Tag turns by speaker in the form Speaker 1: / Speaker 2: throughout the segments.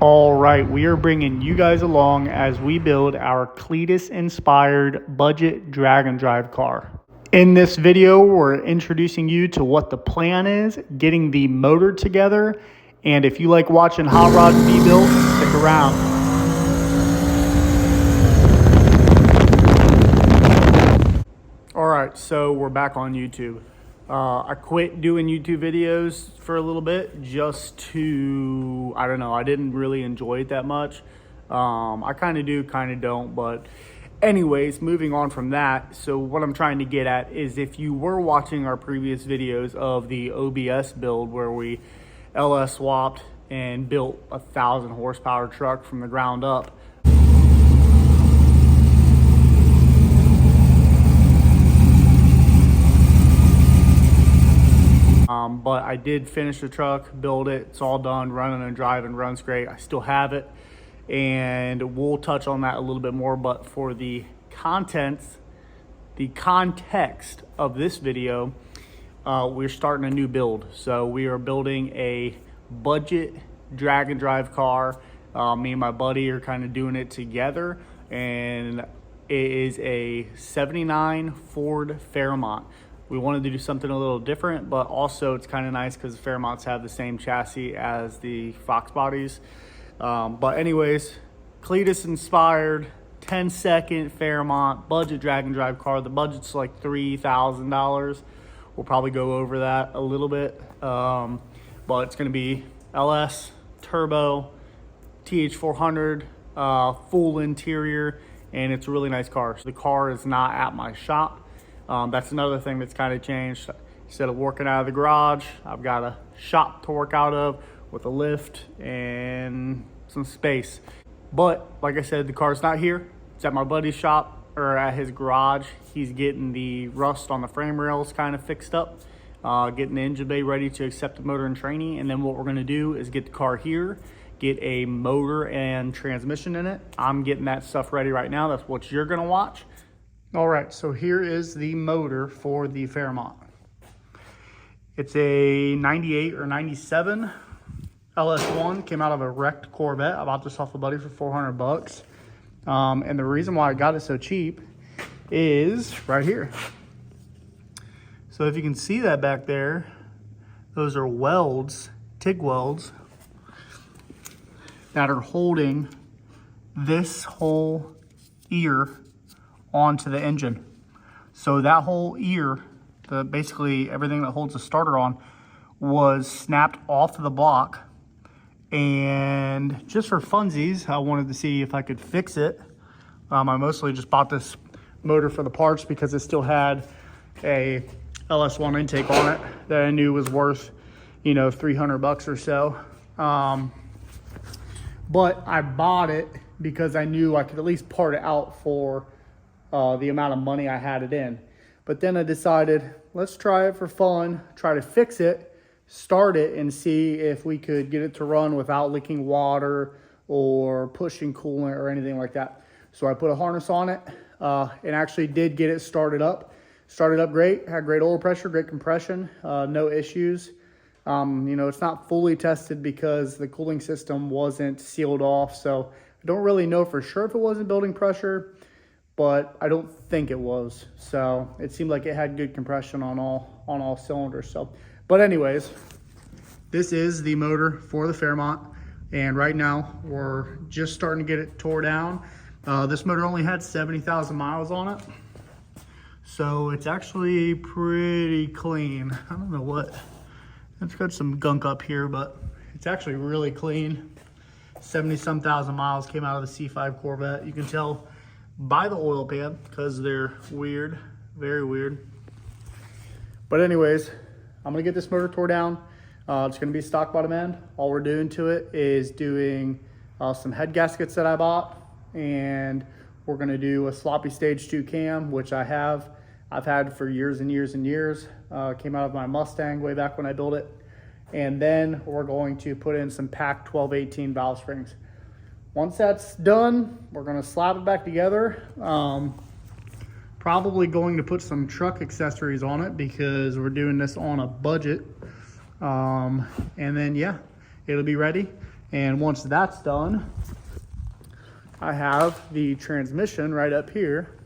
Speaker 1: All right, we are bringing you guys along as we build our Cletus inspired budget drag and drive car. In this video, we're introducing you to what the plan is, getting the motor together, and if you like watching hot rods be built, stick around. All right, so we're back on YouTube. I quit doing YouTube videos for a little bit just to, I don't know, I didn't really enjoy it that much. I kind of do, kind of don't, but anyways, moving on from that. So what I'm trying to get at is if you were watching our previous videos of the OBS build where we LS swapped and built a 1,000 horsepower truck from the ground up, but I did finish the truck, build it, it's all done, running and driving, runs great. I still have it, and we'll touch on that a little bit more, but for the context of this video, we're starting a new build. So we are building a budget drag and drive car. Me and my buddy are kind of doing it together, and it is a 79 Ford Fairmont. We wanted to do something a little different, but also it's kind of nice because the Fairmonts have the same chassis as the Fox bodies. But anyways, Cletus inspired 10-second Fairmont budget drag and drive car. The budget's like $3,000. We'll probably go over that a little bit. But it's going to be LS, turbo, TH400, full interior, and it's a really nice car. So the car is not at my shop. That's another thing that's kind of changed. Instead of working out of the garage, I've got a shop to work out of with a lift and some space. But like I said, the car's not here. It's at my buddy's shop, or at his garage. He's getting the rust on the frame rails kind of fixed up, getting the engine bay ready to accept the motor and training. And then what we're going to do is get the car here, get a motor and transmission in it. I'm getting that stuff ready right now. That's what you're going to watch. All right, so here is the motor for the Fairmont. It's a 98 or 97 LS1, came out of a wrecked Corvette. I bought this off a buddy for 400 bucks. And the reason why I got it so cheap is right here. So if you can see that back there, those are welds, TIG welds, that are holding this whole ear onto the engine. So that whole ear, basically everything that holds the starter on, was snapped off of the block. And just for funsies, I wanted to see if I could fix it. I mostly just bought this motor for the parts because it still had a LS1 intake on it that I knew was worth, 300 bucks or so. But I bought it because I knew I could at least part it out for the amount of money I had it in. But then I decided, let's try it for fun, try to fix it, start it, and see if we could get it to run without leaking water or pushing coolant or anything like that. So I put a harness on it and actually did get it started up. Started up great, had great oil pressure, great compression, no issues. It's not fully tested because the cooling system wasn't sealed off, so I don't really know for sure if it wasn't building pressure, but I don't think it was. So it seemed like it had good compression on all cylinders. So, but anyways, this is the motor for the Fairmont, and right now we're just starting to get it tore down. This motor only had 70,000 miles on it, so it's actually pretty clean. I don't know what, it's got some gunk up here, but it's actually really clean. 70-some thousand miles, came out of the C5 Corvette. You can tell by the oil pan because they're weird, very weird. But anyways, I'm gonna get this motor tore down. It's gonna be stock bottom end. All we're doing to it is doing some head gaskets that I bought, and we're gonna do a sloppy stage 2 cam, which I've had for years and years and years. Came out of my Mustang way back when I built it. And then we're going to put in some pack 12-18 valve springs. Once that's done, we're gonna slap it back together. Probably going to put some truck accessories on it because we're doing this on a budget. And then yeah, it'll be ready. And once that's done, I have the transmission right up here.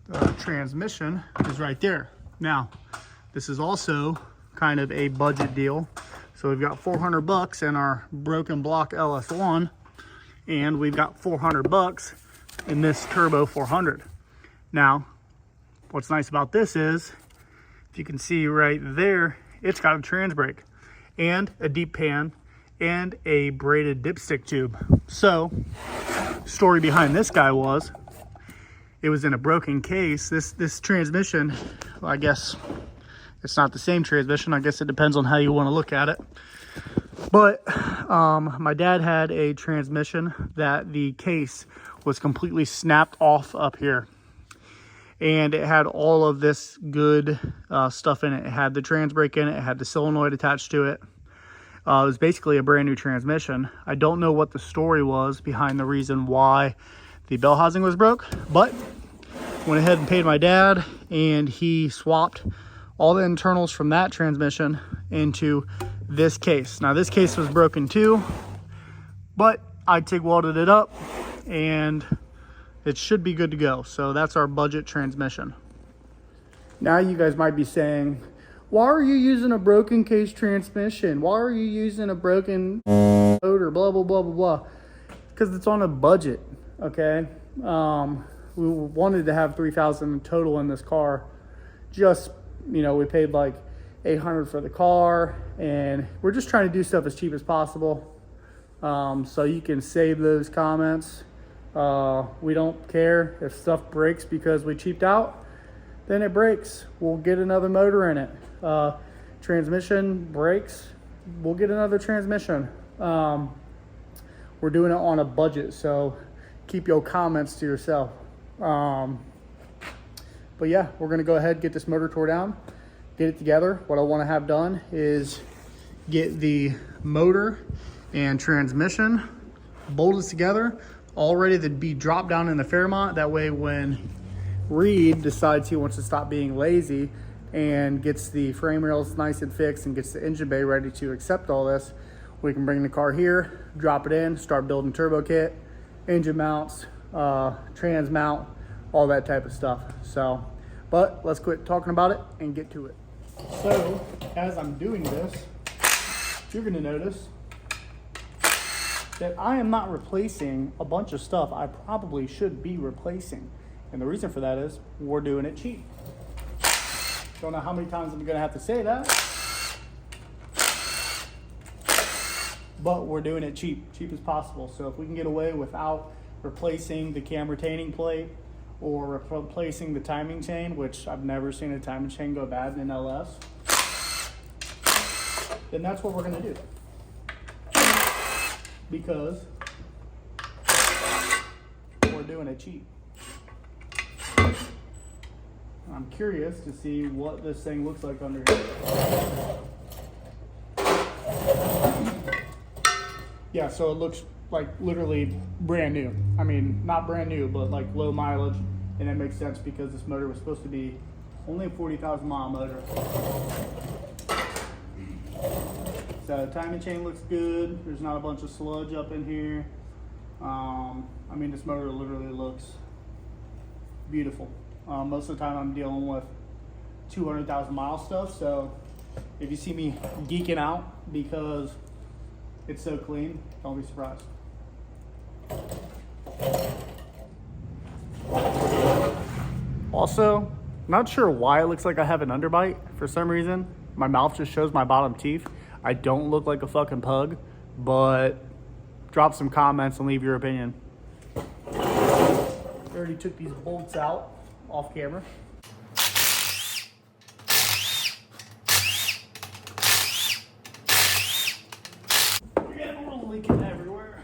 Speaker 1: The transmission is right there. Now, this is also kind of a budget deal. So we've got 400 bucks in our broken block LS1, and we've got 400 bucks in this turbo 400. Now, what's nice about this is, if you can see right there, it's got a trans brake and a deep pan and a braided dipstick tube. So, story behind this guy was, it was in a broken case. This transmission, well, I guess it's not the same transmission. I guess it depends on how you want to look at it. But my dad had a transmission that the case was completely snapped off up here. And it had all of this good stuff in it. It had the trans brake in it. It had the solenoid attached to it. It was basically a brand new transmission. I don't know what the story was behind the reason why the bell housing was broke, but went ahead and paid my dad, and he swapped all the internals from that transmission into this case. Now, this case was broken too, but I TIG welded it up and it should be good to go. So that's our budget transmission. Now you guys might be saying, why are you using a broken case transmission? Why are you using a broken motor? Blah, blah, blah, blah, blah. Because it's on a budget, okay? We wanted to have $3,000 total in this car. Just, you know, we paid like $800 for the car, and we're just trying to do stuff as cheap as possible. So you can save those comments. We don't care if stuff breaks because we cheaped out, then it breaks. We'll get another motor in it. Transmission breaks, we'll get another transmission. We're doing it on a budget, so keep your comments to yourself. But yeah, we're gonna go ahead and get this motor tore down, get it together. What I want to have done is get the motor and transmission bolted together, all ready to be dropped down in the Fairmont. That way when Reed decides he wants to stop being lazy and gets the frame rails nice and fixed and gets the engine bay ready to accept all this, we can bring the car here, drop it in, start building turbo kit, engine mounts, trans mount, all that type of stuff. So, but let's quit talking about it and get to it. So, as I'm doing this, you're gonna notice that I am not replacing a bunch of stuff I probably should be replacing. And the reason for that is we're doing it cheap. Don't know how many times I'm gonna have to say that, but we're doing it cheap as possible. So if we can get away without replacing the cam retaining plate or replacing the timing chain, which I've never seen a timing chain go bad in an LS, then that's what we're gonna do. Because we're doing it cheap. I'm curious to see what this thing looks like under here. Yeah, so it looks like literally brand new. I mean, not brand new, but like low mileage. And it makes sense because this motor was supposed to be only a 40,000 mile motor. So timing chain looks good. There's not a bunch of sludge up in here. I mean, this motor literally looks beautiful. Most of the time I'm dealing with 200,000 mile stuff. So if you see me geeking out because it's so clean, don't be surprised. Also, not sure why it looks like I have an underbite. For some reason, my mouth just shows my bottom teeth. I don't look like a fucking pug, but drop some comments and leave your opinion. I already took these bolts out off camera. We're getting a little leaking everywhere.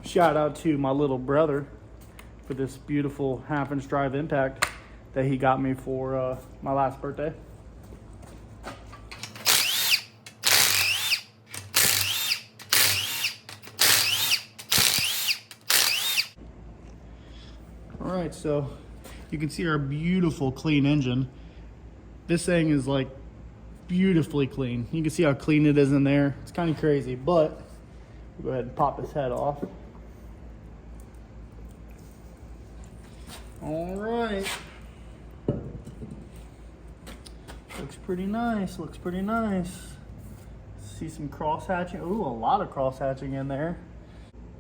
Speaker 1: Shout out to my little brother for this beautiful 1/2-inch drive impact that he got me for my last birthday. All right, so you can see our beautiful clean engine. This thing is like beautifully clean. You can see how clean it is in there. It's kind of crazy, but Go ahead and pop his head off. All right. Looks pretty nice, looks pretty nice. See some cross hatching. Ooh, a lot of cross hatching in there.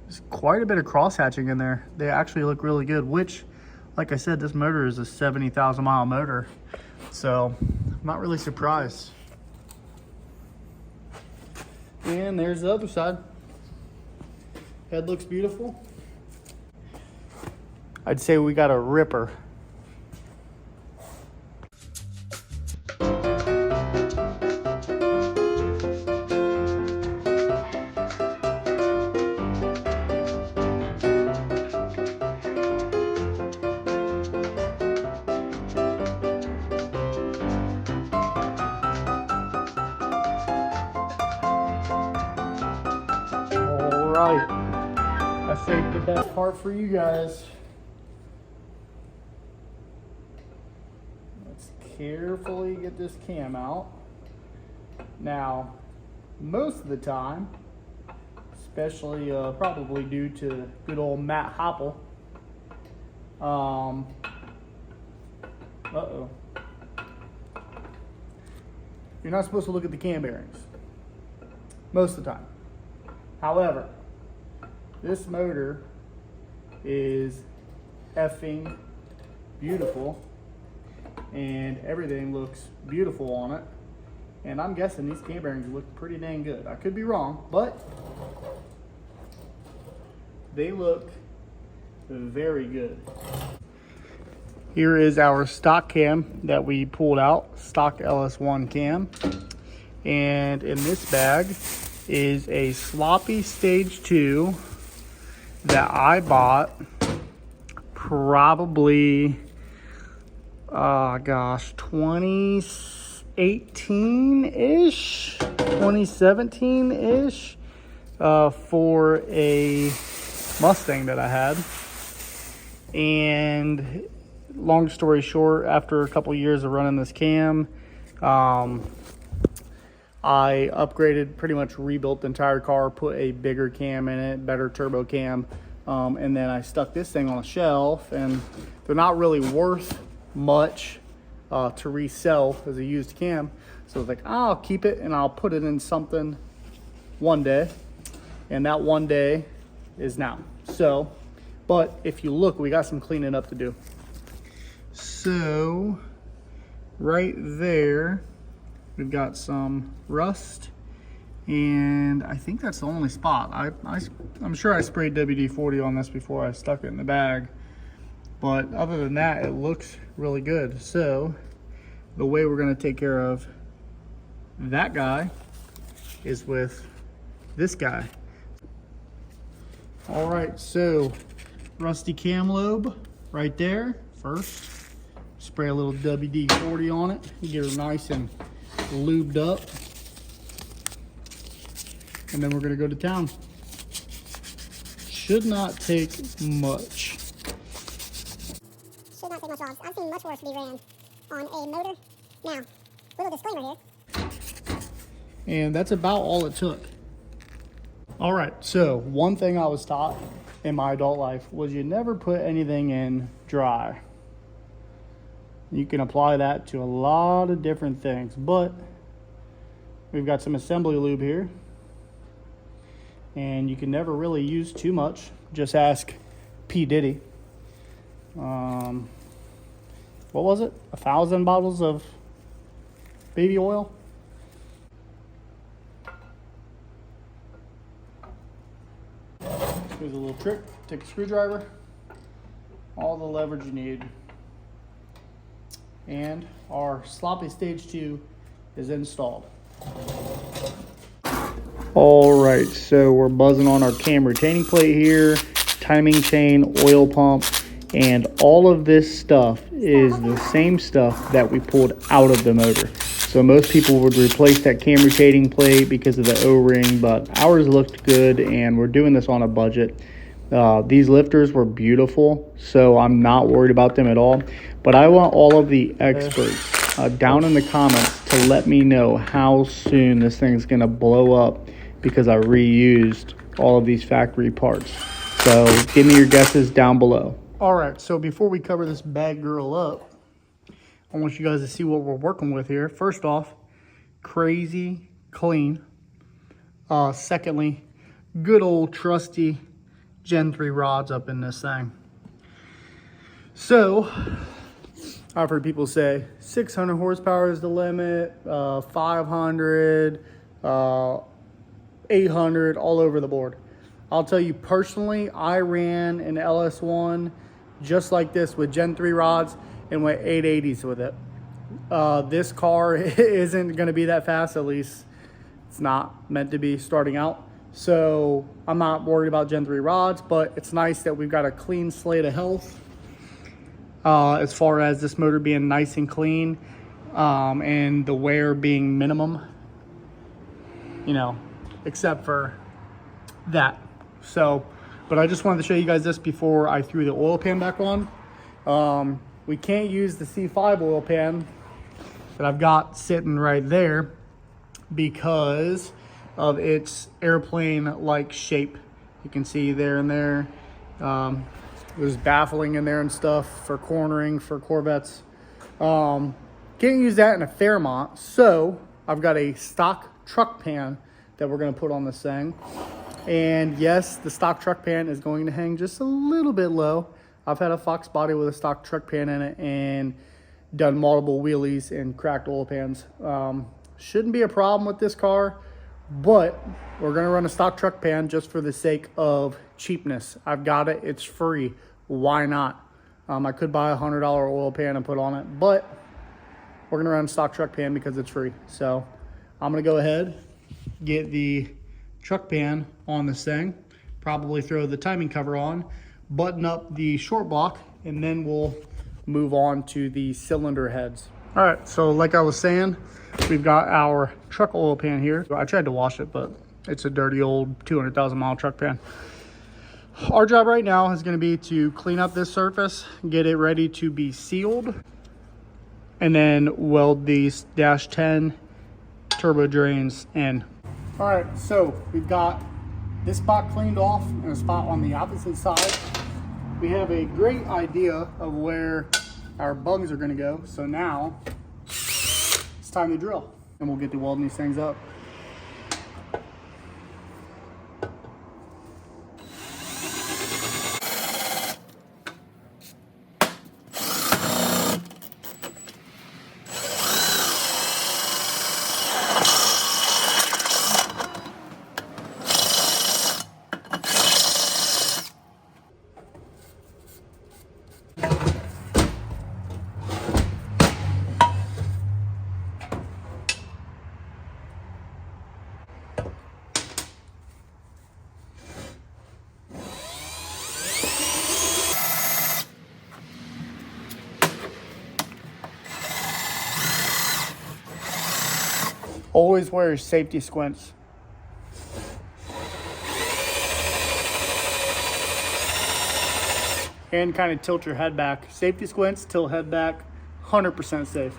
Speaker 1: There's quite a bit of cross hatching in there. They actually look really good, which, like I said, this motor is a 70,000 mile motor. So I'm not really surprised. And there's the other side. Head looks beautiful. I'd say we got a ripper. Right, I saved the best part for you guys. Let's carefully get this cam out. Now, most of the time, especially probably due to good old Matt Hopple, you're not supposed to look at the cam bearings most of the time. However, this motor is effing beautiful and everything looks beautiful on it. And I'm guessing these cam bearings look pretty dang good. I could be wrong, but they look very good. Here is our stock cam that we pulled out, stock LS1 cam. And in this bag is a sloppy stage 2 that I bought probably, 2018-ish, 2017-ish, for a Mustang that I had. And long story short, after a couple years of running this cam, I upgraded, pretty much rebuilt the entire car, put a bigger cam in it, better turbo cam, and then I stuck this thing on a shelf, and they're not really worth much to resell as a used cam. So I was like, I'll keep it and I'll put it in something one day, and that one day is now. So, but if you look, we got some cleaning up to do. So right there, we've got some rust, and I think that's the only spot. I'm sure I sprayed WD-40 on this before I stuck it in the bag, but other than that, it looks really good. So the way we're gonna take care of that guy is with this guy. All right, so rusty cam lobe right there. First, spray a little WD-40 on it, get her nice and lubed up, and then we're going to go to town. Should not take much.
Speaker 2: Should not take much off. I've seen much worse be ran on a motor. Now, little disclaimer here.
Speaker 1: And that's about all it took. All right, so one thing I was taught in my adult life was you never put anything in dry. You can apply that to a lot of different things, but we've got some assembly lube here, and you can never really use too much. Just ask P. Diddy. What was it? 1,000 bottles of baby oil? Here's a little trick. Take a screwdriver, all the leverage you need, and our sloppy stage 2 is installed. All right, so we're buzzing on our cam retaining plate here, timing chain, oil pump, and all of this stuff is the same stuff that we pulled out of the motor. So most people would replace that cam retaining plate because of the O-ring, but ours looked good, and we're doing this on a budget. These lifters were beautiful, so I'm not worried about them at all. But I want all of the experts down in the comments to let me know how soon this thing's gonna blow up, because I reused all of these factory parts. So give me your guesses down below. All right, so before we cover this bad girl up, I want you guys to see what we're working with here. First off, crazy clean. Secondly, good old trusty Gen 3 rods up in this thing. So I've heard people say 600 horsepower is the limit, 500, 800, all over the board. I'll tell you personally, I ran an LS1 just like this with Gen 3 rods and went 880s with it. This car isn't going to be that fast, at least it's not meant to be starting out. So I'm not worried about Gen 3 rods, but it's nice that we've got a clean slate of health as far as this motor being nice and clean, and the wear being minimum, you know, except for that. So, but I just wanted to show you guys this before I threw the oil pan back on. We can't use the C5 oil pan that I've got sitting right there because of its airplane-like shape. You can see there and there. There's baffling in there and stuff for cornering for Corvettes. Can't use that in a Fairmont, so I've got a stock truck pan that we're gonna put on this thing. And yes, the stock truck pan is going to hang just a little bit low. I've had a Fox body with a stock truck pan in it and done multiple wheelies and cracked oil pans. Shouldn't be a problem with this car, but we're gonna run a stock truck pan just for the sake of cheapness. I've got it, it's free, why not? I could buy a $100 oil pan and put on it, but we're gonna run a stock truck pan because it's free. So I'm gonna go ahead, get the truck pan on this thing, probably throw the timing cover on, button up the short block, and then we'll move on to the cylinder heads. All right, so like I was saying, we've got our truck oil pan here. I tried to wash it, but it's a dirty old 200,000 mile truck pan. Our job right now is gonna be to clean up this surface, get it ready to be sealed, and then weld these dash 10 turbo drains in. All right, so we've got this spot cleaned off and a spot on the opposite side. We have a great idea of where our bungs are gonna go. So now it's time to drill and we'll get to welding these things up. Always wear your safety squints. And kind of tilt your head back. Safety squints, tilt head back, 100% safe.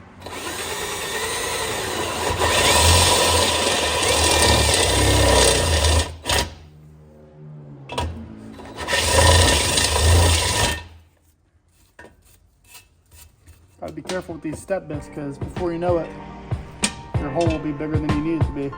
Speaker 1: Gotta be careful with these step bits because before you know it, your hole will be bigger than you need it to be.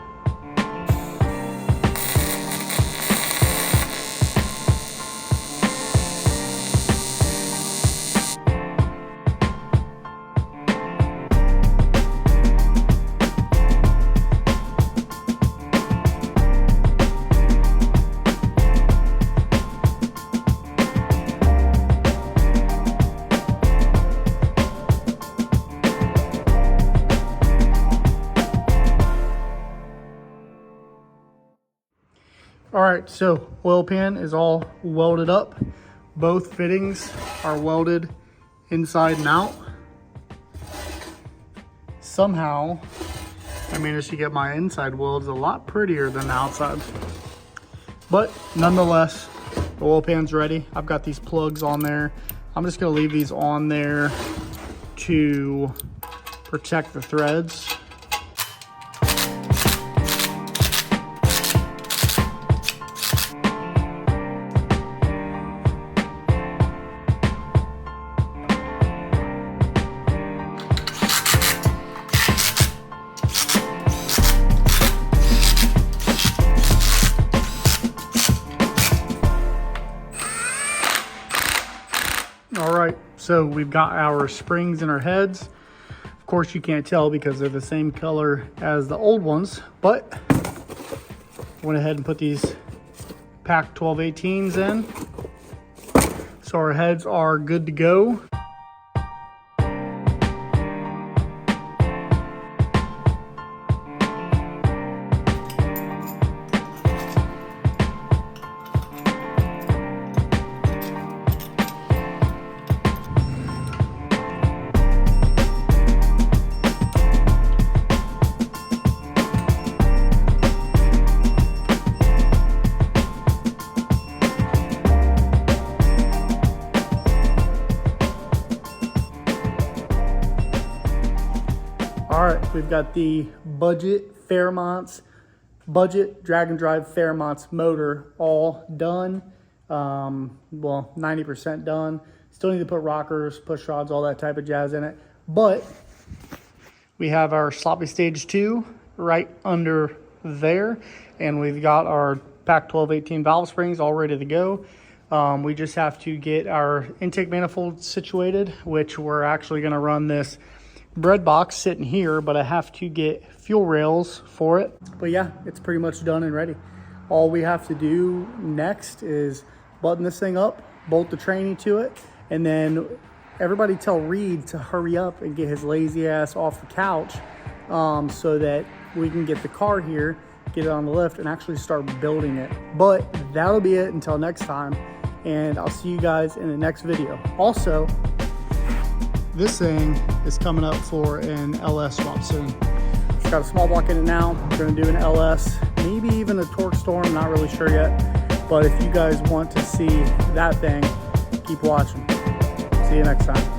Speaker 1: All right, so oil pan is all welded up. Both fittings are welded inside and out. Somehow, I managed to get my inside welds a lot prettier than the outside. But nonetheless, the oil pan's ready. I've got these plugs on there. I'm just gonna leave these on there to protect the threads. All right, so we've got our springs and our heads. Of course, you can't tell because they're the same color as the old ones, but went ahead and put these Pack 1218s in. So our heads are good to go. All right, we've got the budget drag and drive Fairmonts motor all done. Well, 90% done. Still need to put rockers, push rods, all that type of jazz in it. But we have our sloppy stage 2 right under there. And we've got our Pack 1218 valve springs all ready to go. We just have to get our intake manifold situated, which we're actually gonna run this bread box sitting here, but I have to get fuel rails for it. But yeah, it's pretty much done and ready. All we have to do next is button this thing up, bolt the tranny to it, and then everybody tell Reed to hurry up and get his lazy ass off the couch so that we can get the car here, get it on the lift, and actually start building it. But that'll be it until next time, and I'll see you guys in the next video. Also, this thing is coming up for an LS swap soon. It's got a small block in it now. We're gonna do an LS, maybe even a torque storm, not really sure yet. But if you guys want to see that thing, keep watching. See you next time.